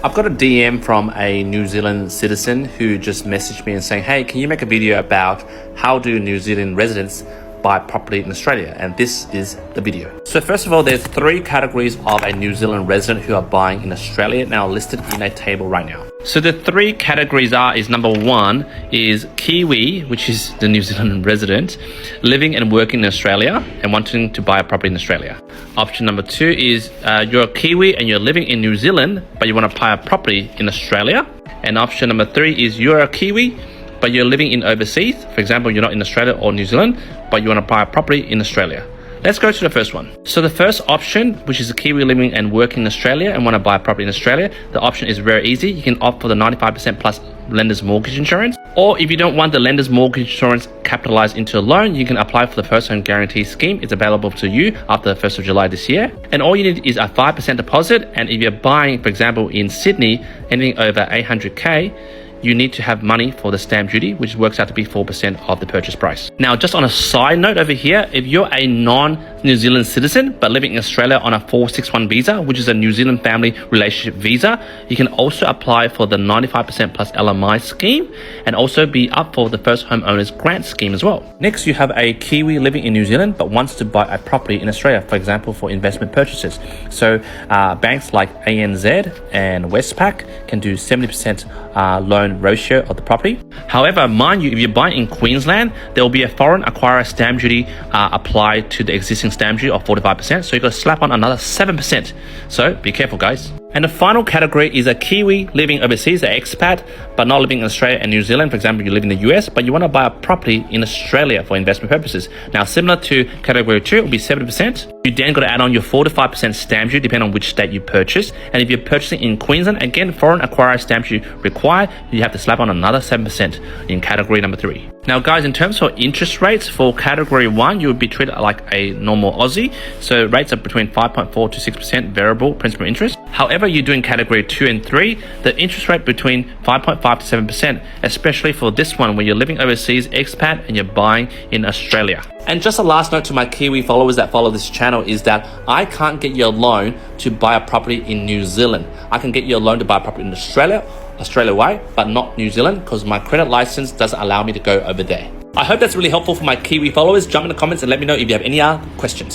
I've got a DM from a New Zealand citizen who just messaged me and saying, hey, can you make a video about how do New Zealand residents buy property in Australia? And this is the video. So first of all, there's 3 categories of a New Zealand resident who are buying in Australia, now listed in a table right now. So the 3 categories is number 1 is Kiwi, which is the New Zealand resident, living and working in Australia and wanting to buy a property in Australia. Option number 2 is you're a Kiwi and you're living in New Zealand, but you want to buy a property in Australia. And option number 3 is you're a Kiwi, but you're living in overseas. For example, you're not in Australia or New Zealand, but you want to buy a property in Australia. Let's go to the first one. So the first option, which is a Kiwi living and working in Australia and want to buy a property in Australia, the option is very easy. You can opt for the 95% plus lender's mortgage insurance. Or if you don't want the lender's mortgage insurance capitalized into a loan, you can apply for the first home guarantee scheme. It's available to you after the 1st of July this year. And all you need is a 5% deposit. And if you're buying, for example, in Sydney, anything over 800K, you need to have money for the stamp duty, which works out to be 4% of the purchase price. Now, just on a side note over here, if you're a non-New Zealand citizen, but living in Australia on a 461 visa, which is a New Zealand family relationship visa, you can also apply for the 95% plus LMI scheme and also be up for the first homeowners grant scheme as well. Next, you have a Kiwi living in New Zealand, but wants to buy a property in Australia, for example, for investment purchases. So banks like ANZ and Westpac can do 70% loan ratio of the property. However, mind you, if you buy in Queensland, there will be a foreign acquirer stamp duty applied to the existing stamp duty of 45%. So you got to slap on another 7%. So be careful, guys. And the final category is a Kiwi living overseas, an expat, but not living in Australia and New Zealand. For example, you live in the US, but you want to buy a property in Australia for investment purposes. Now, similar to category 2, it will be 70%. You then got to add on your 4 to 5% stamp duty, depending on which state you purchase. And if you're purchasing in Queensland, again, foreign acquirer stamp duty required, you have to slap on another 7% in category number 3. Now, guys, in terms of interest rates for category 1, you would be treated like a normal Aussie. So rates are between 5.4 to 6% variable principal interest. However, you're doing category 2 and 3, the interest rate between 5.5 to 7%, especially for this one when you're living overseas, expat, and you're buying in Australia. And just a last note to my Kiwi followers that follow this channel is that I can't get you a loan to buy a property in New Zealand. I can get you a loan to buy a property in Australia way, but not New Zealand, because my credit license doesn't allow me to go over there. I hope that's really helpful for my Kiwi followers. Jump in the comments and let me know if you have any other questions.